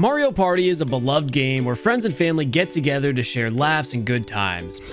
Mario Party is a beloved game where friends and family get together to share laughs and good times.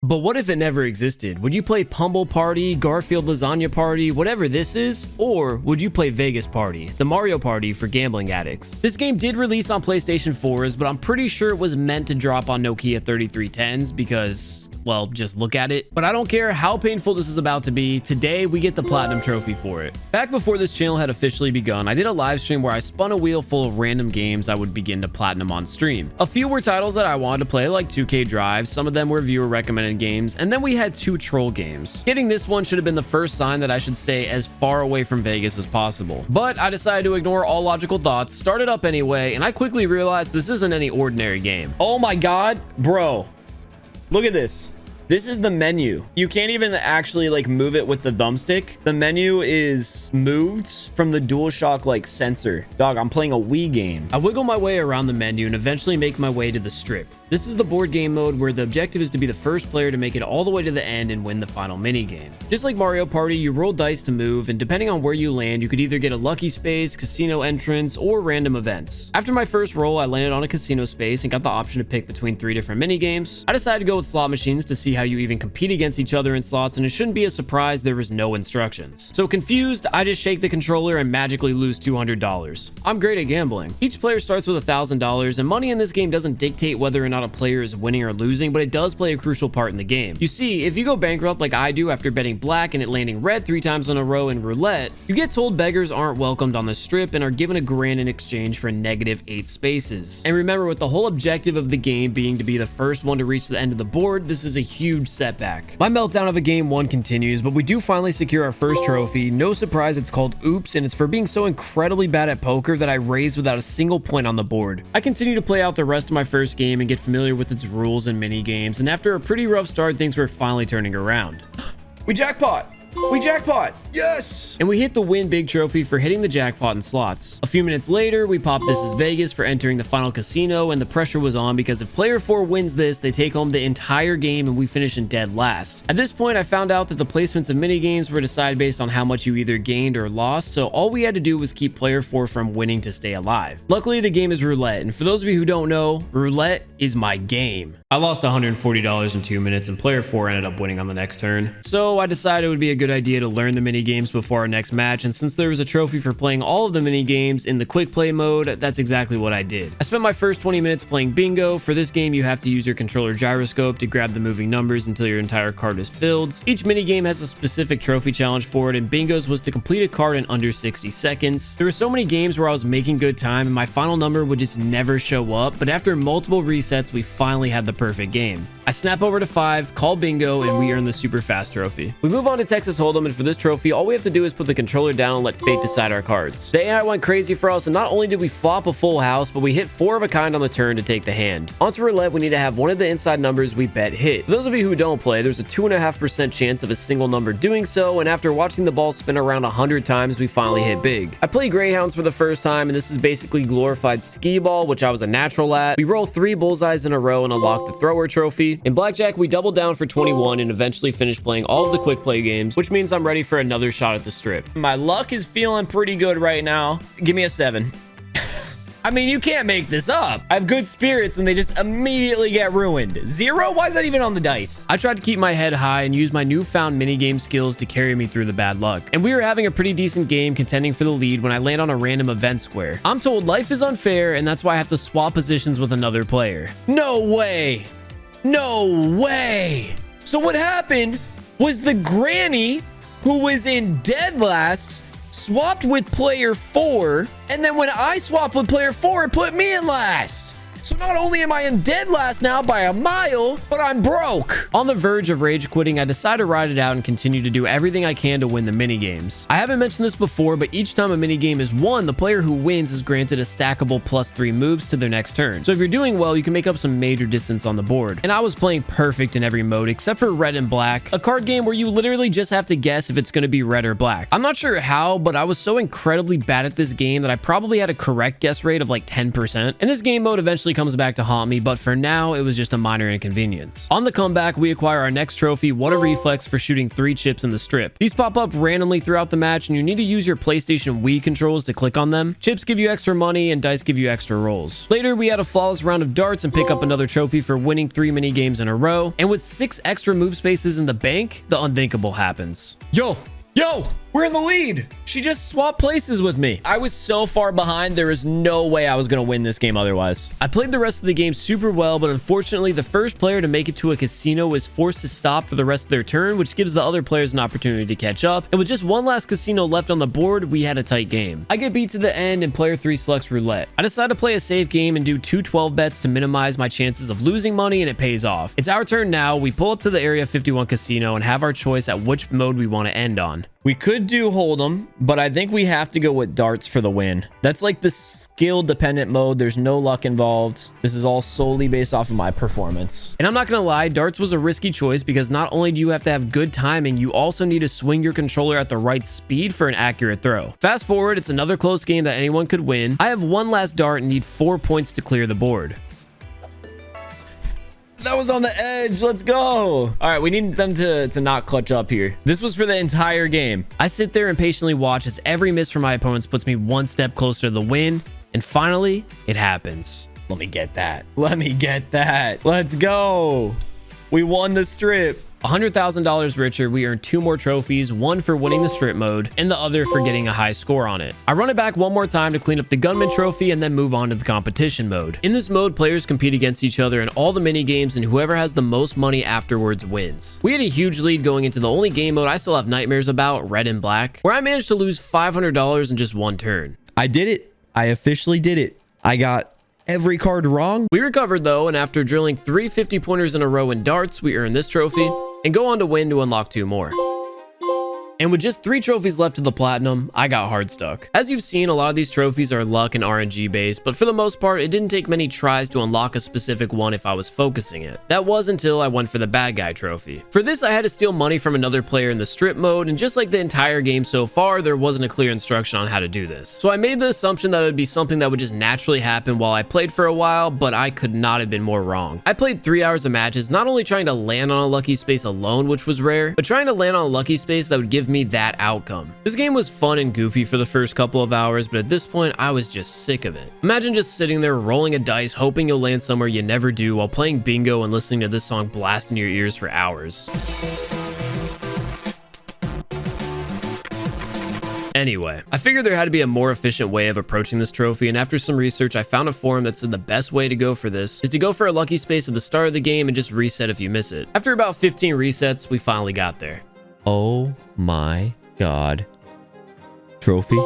But what if it never existed? Would you play Pummel Party, Garfield Lasagna Party, whatever this is? Or would you play Vegas Party, the Mario Party for gambling addicts? This game did release on PlayStation 4s, but I'm pretty sure it was meant to drop on Nokia 3310s because, well, just look at it. But I don't care how painful this is about to be. Today, we get the Platinum Trophy for it. Back before this channel had officially begun, I did a live stream where I spun a wheel full of random games I would begin to Platinum on stream. A few were titles that I wanted to play, like 2K Drive. Some of them were viewer recommended games. And then we had 2 troll games. Getting this one should have been the first sign that I should stay as far away from Vegas as possible. But I decided to ignore all logical thoughts, start it up anyway, and I quickly realized this isn't any ordinary game. Oh my God, bro. Look at this. This is the menu. You can't even actually like move it with the thumbstick. The menu is moved from the DualShock like sensor. Dog, I'm playing a Wii game. I wiggle my way around the menu and eventually make my way to the strip. This is the board game mode where the objective is to be the first player to make it all the way to the end and win the final mini game. Just like Mario Party, you roll dice to move, and depending on where you land, you could either get a lucky space, casino entrance, or random events. After my first roll, I landed on a casino space and got the option to pick between 3 different mini games. I decided to go with slot machines to see how you even compete against each other in slots, and it shouldn't be a surprise there was no instructions. So confused, I just shake the controller and magically lose $200. I'm great at gambling. Each player starts with $1,000, and money in this game doesn't dictate whether or not a player is winning or losing, but it does play a crucial part in the game. You see, if you go bankrupt like I do after betting black and it landing red 3 times in a row in roulette, you get told beggars aren't welcomed on the strip and are given $1,000 in exchange for -8 spaces. And remember, with the whole objective of the game being to be the first one to reach the end of the board, this is a huge setback. My meltdown of a game 1 continues, but we do finally secure our first trophy. No surprise, it's called Oops, and it's for being so incredibly bad at poker that I raised without a single point on the board. I continue to play out the rest of my first game and get familiar with its rules and mini games, and after a pretty rough start, things were finally turning around. We jackpot! We jackpot! Yes! And we hit the win big trophy for hitting the jackpot in slots. A few minutes later, we popped This Is Vegas for entering the final casino, and the pressure was on because if player 4 wins this, they take home the entire game and we finish in dead last. At this point, I found out that the placements of mini games were decided based on how much you either gained or lost, so all we had to do was keep player 4 from winning to stay alive. Luckily, the game is roulette, and for those of you who don't know, roulette is my game. I lost $140 in 2 minutes, and player 4 ended up winning on the next turn. So I decided it would be a good idea to learn the mini games before our next match, and since there was a trophy for playing all of the mini games in the quick play mode, that's exactly what I did. I spent my first 20 minutes playing bingo. For this game, you have to use your controller gyroscope to grab the moving numbers until your entire card is filled. Each mini game has a specific trophy challenge for it, and bingo's was to complete a card in under 60 seconds. There were so many games where I was making good time and my final number would just never show up, but after multiple resets, we finally had the perfect game. I snap over to 5, call bingo, and we earn the super fast trophy. We move on to Texas Hold'em, and for this trophy, all we have to do is put the controller down and let fate decide our cards. The AI went crazy for us, and not only did we flop a full house, but we hit 4 of a kind on the turn to take the hand. Onto roulette, we need to have one of the inside numbers we bet hit. For those of you who don't play, there's a 2.5% chance of a single number doing so, and after watching the ball spin around 100 times, we finally hit big. I play Greyhounds for the first time, and this is basically glorified skee ball, which I was a natural at. We roll 3 bullseyes in a row and unlock the thrower trophy. In blackjack, we doubled down for 21 and eventually finished playing all of the quick play games, which means I'm ready for another shot at the strip. My luck is feeling pretty good right now. Give me a 7. I mean, you can't make this up. I have good spirits and they just immediately get ruined. 0? Why is that even on the dice? I tried to keep my head high and use my newfound minigame skills to carry me through the bad luck. And we were having a pretty decent game contending for the lead when I land on a random event square. I'm told life is unfair and that's why I have to swap positions with another player. No way. No way. So what happened was the granny who was in dead last swapped with player 4, and then when I swapped with player 4, it put me in last. So not only am I in dead last now by a mile, but I'm broke. On the verge of rage quitting, I decide to ride it out and continue to do everything I can to win the mini games. I haven't mentioned this before, but each time a mini game is won, the player who wins is granted a stackable +3 moves to their next turn. So if you're doing well, you can make up some major distance on the board. And I was playing perfect in every mode except for red and black, a card game where you literally just have to guess if it's going to be red or black. I'm not sure how, but I was so incredibly bad at this game that I probably had a correct guess rate of like 10%. And this game mode eventually comes back to haunt me, but for now, it was just a minor inconvenience. On the comeback, we acquire our next trophy, What a Reflex, for shooting 3 chips in the strip. These pop up randomly throughout the match, and you need to use your PlayStation Wii controls to click on them. Chips give you extra money, and dice give you extra rolls. Later, we had a flawless round of darts and pick up another trophy for winning 3 mini games in a row, and with 6 extra move spaces in the bank, the unthinkable happens. Yo, we're in the lead. She just swapped places with me. I was so far behind, there is no way I was going to win this game otherwise. I played the rest of the game super well, but unfortunately, the first player to make it to a casino was forced to stop for the rest of their turn, which gives the other players an opportunity to catch up. And with just one last casino left on the board, we had a tight game. I get beat to the end, and player 3 selects roulette. I decide to play a safe game and do 2 12 bets to minimize my chances of losing money, and it pays off. It's our turn now. We pull up to the Area 51 casino and have our choice at which mode we want to end on. We could do Hold'em, but I think we have to go with darts for the win. That's like the skill dependent mode. There's no luck involved. This is all solely based off of my performance. And I'm not gonna lie, darts was a risky choice because not only do you have to have good timing, you also need to swing your controller at the right speed for an accurate throw. Fast forward, it's another close game that anyone could win. I have one last dart and need 4 points to clear the board. That was on the edge. Let's go. All right, we need them to not clutch up here. This was for the entire game. I sit there and patiently watch as every miss from my opponents puts me one step closer to the win. And finally, it happens. Let me get that. Let me get that. Let's go. We won the strip. $100,000 richer, we earned 2 more trophies, one for winning the strip mode and the other for getting a high score on it. I run it back one more time to clean up the gunman trophy and then move on to the competition mode. In this mode, players compete against each other in all the mini games, and whoever has the most money afterwards wins. We had a huge lead going into the only game mode I still have nightmares about, Red and Black, where I managed to lose $500 in just one turn. I did it. I officially did it. I got every card wrong. We recovered though, and after drilling 3 50-pointers in a row in darts, we earned this trophy and go on to win to unlock 2 more. And with just 3 trophies left to the platinum, I got hard stuck. As you've seen, a lot of these trophies are luck and RNG based, but for the most part, it didn't take many tries to unlock a specific one if I was focusing it. That was until I went for the bad guy trophy. For this, I had to steal money from another player in the strip mode, and just like the entire game so far, there wasn't a clear instruction on how to do this. So I made the assumption that it would be something that would just naturally happen while I played for a while, but I could not have been more wrong. I played 3 hours of matches, not only trying to land on a lucky space alone, which was rare, but trying to land on a lucky space that would give me that outcome. This game was fun and goofy for the first couple of hours, but at this point, I was just sick of it. Imagine just sitting there rolling a dice, hoping you'll land somewhere you never do while playing bingo and listening to this song blast in your ears for hours. Anyway, I figured there had to be a more efficient way of approaching this trophy, and after some research, I found a forum that said the best way to go for this is to go for a lucky space at the start of the game and just reset if you miss it. After about 15 resets, we finally got there. Oh my God. Trophy.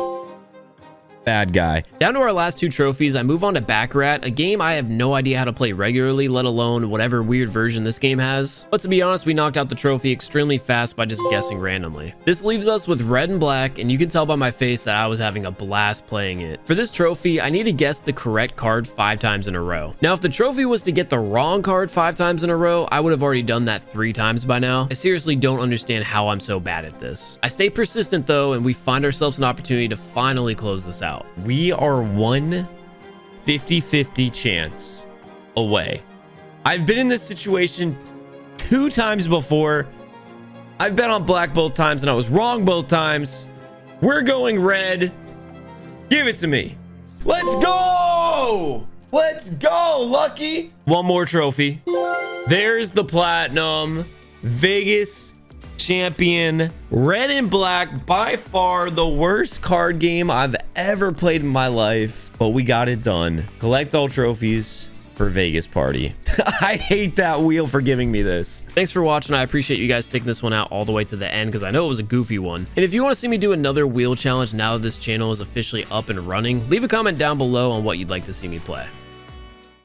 Bad guy. Down to our last 2 trophies, I move on to Baccarat, a game I have no idea how to play regularly, let alone whatever weird version this game has. But to be honest, we knocked out the trophy extremely fast by just guessing randomly. This leaves us with Red and Black, and you can tell by my face that I was having a blast playing it. For this trophy, I need to guess the correct card 5 times in a row. Now, if the trophy was to get the wrong card 5 times in a row, I would have already done that 3 times by now. I seriously don't understand how I'm so bad at this. I stay persistent though, and we find ourselves an opportunity to finally close this out. We are 1 50-50 chance away. I've been in this situation 2 times before. I've bet on black both times and I was wrong both times. We're going red. Give it to me. Let's go. Let's go, Lucky. 1 more trophy. There's the platinum. Vegas champion. Red and Black, by far the worst card game I've ever played in my life, but we got it done. Collect all trophies for Vegas party. I hate that wheel for giving me this. Thanks for watching. I appreciate you guys sticking this one out all the way to the end because I know it was a goofy one. And if you want to see me do another wheel challenge now that this channel is officially up and running, leave a comment down below on what you'd like to see me play.